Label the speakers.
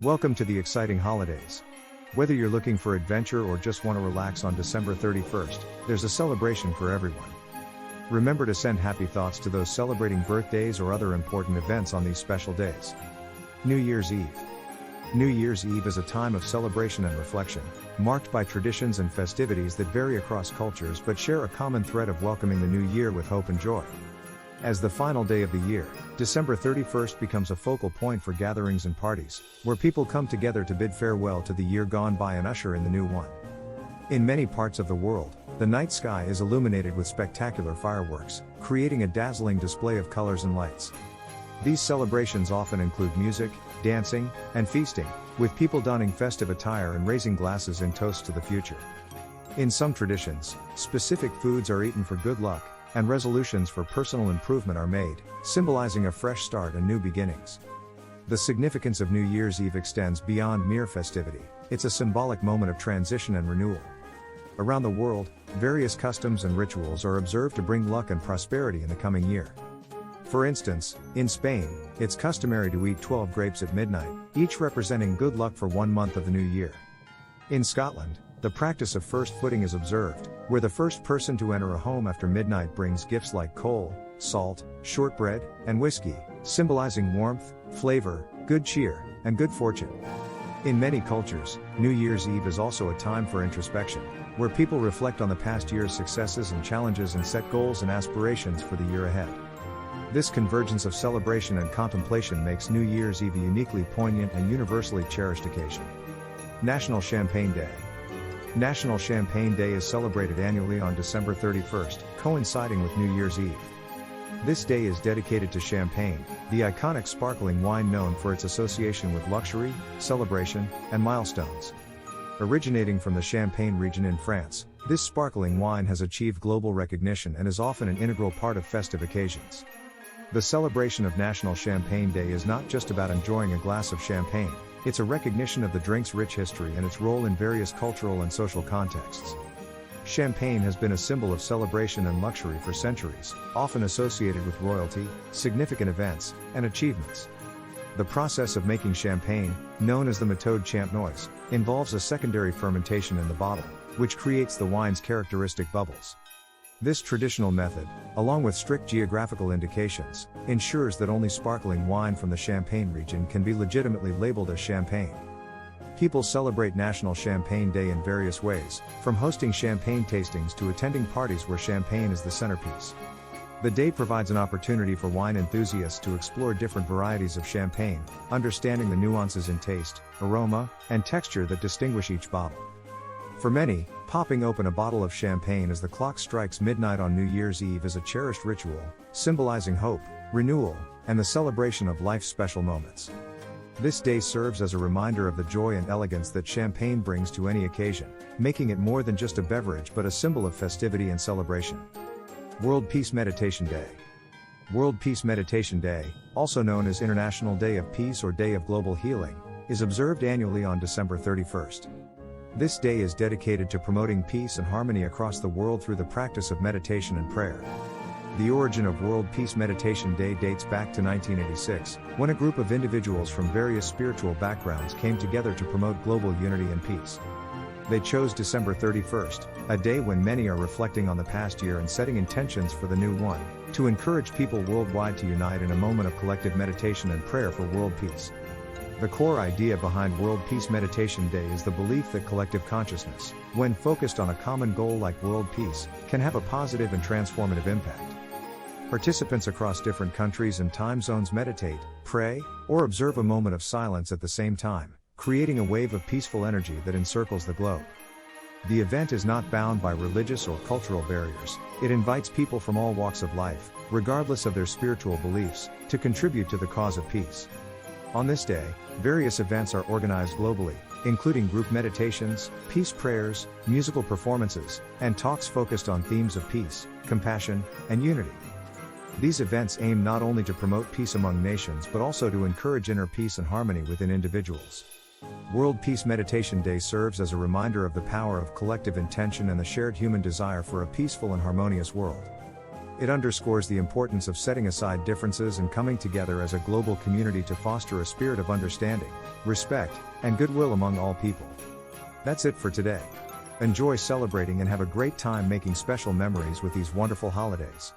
Speaker 1: Welcome to the exciting holidays. Whether you're looking for adventure or just want to relax on December 31st, there's a celebration for everyone. Remember to send happy thoughts to those celebrating birthdays or other important events on these special days. New Year's Eve. New Year's Eve is a time of celebration and reflection, marked by traditions and festivities that vary across cultures but share a common thread of welcoming the new year with hope and joy. As the final day of the year, December 31st becomes a focal point for gatherings and parties, where people come together to bid farewell to the year gone by and usher in the new one. In many parts of the world, the night sky is illuminated with spectacular fireworks, creating a dazzling display of colors and lights. These celebrations often include music, dancing, and feasting, with people donning festive attire and raising glasses in toast to the future. In some traditions, specific foods are eaten for good luck, and resolutions for personal improvement are made, symbolizing a fresh start and new beginnings. The significance of New Year's Eve extends beyond mere festivity. It's a symbolic moment of transition and renewal. Around the world, various customs and rituals are observed to bring luck and prosperity in the coming year. For instance, in Spain, it's customary to eat 12 grapes at midnight, each representing good luck for 1 month of the new year. In Scotland, the practice of first footing is observed, where the first person to enter a home after midnight brings gifts like coal, salt, shortbread, and whiskey, symbolizing warmth, flavor, good cheer, and good fortune. In many cultures, New Year's Eve is also a time for introspection, where people reflect on the past year's successes and challenges and set goals and aspirations for the year ahead. This convergence of celebration and contemplation makes New Year's Eve a uniquely poignant and universally cherished occasion. National Champagne Day. National Champagne Day is celebrated annually on December 31st, coinciding with New Year's Eve. This day is dedicated to champagne, the iconic sparkling wine known for its association with luxury, celebration, and milestones. Originating from the Champagne region in France, this sparkling wine has achieved global recognition and is often an integral part of festive occasions. The celebration of National Champagne Day is not just about enjoying a glass of champagne. It's a recognition of the drink's rich history and its role in various cultural and social contexts. Champagne has been a symbol of celebration and luxury for centuries, often associated with royalty, significant events, and achievements. The process of making champagne, known as the méthode champenoise, involves a secondary fermentation in the bottle, which creates the wine's characteristic bubbles. This traditional method, along with strict geographical indications, ensures that only sparkling wine from the Champagne region can be legitimately labeled as champagne. People celebrate National Champagne Day in various ways, from hosting champagne tastings to attending parties where champagne is the centerpiece. The day provides an opportunity for wine enthusiasts to explore different varieties of champagne, understanding the nuances in taste, aroma, and texture that distinguish each bottle. For many, popping open a bottle of champagne as the clock strikes midnight on New Year's Eve is a cherished ritual, symbolizing hope, renewal, and the celebration of life's special moments. This day serves as a reminder of the joy and elegance that champagne brings to any occasion, making it more than just a beverage but a symbol of festivity and celebration. World Peace Meditation Day. World Peace Meditation Day, also known as International Day of Peace or Day of Global Healing, is observed annually on December 31st. This day is dedicated to promoting peace and harmony across the world through the practice of meditation and prayer. The origin of World Peace Meditation Day dates back to 1986, when a group of individuals from various spiritual backgrounds came together to promote global unity and peace. They chose December 31st, a day when many are reflecting on the past year and setting intentions for the new one, to encourage people worldwide to unite in a moment of collective meditation and prayer for world peace. The core idea behind World Peace Meditation Day is the belief that collective consciousness, when focused on a common goal like world peace, can have a positive and transformative impact. Participants across different countries and time zones meditate, pray, or observe a moment of silence at the same time, creating a wave of peaceful energy that encircles the globe. The event is not bound by religious or cultural barriers. It invites people from all walks of life, regardless of their spiritual beliefs, to contribute to the cause of peace. On this day, various events are organized globally, including group meditations, peace prayers, musical performances, and talks focused on themes of peace, compassion, and unity. These events aim not only to promote peace among nations but also to encourage inner peace and harmony within individuals. World Peace Meditation Day serves as a reminder of the power of collective intention and the shared human desire for a peaceful and harmonious world. It underscores the importance of setting aside differences and coming together as a global community to foster a spirit of understanding, respect, and goodwill among all people. That's it for today. Enjoy celebrating and have a great time making special memories with these wonderful holidays.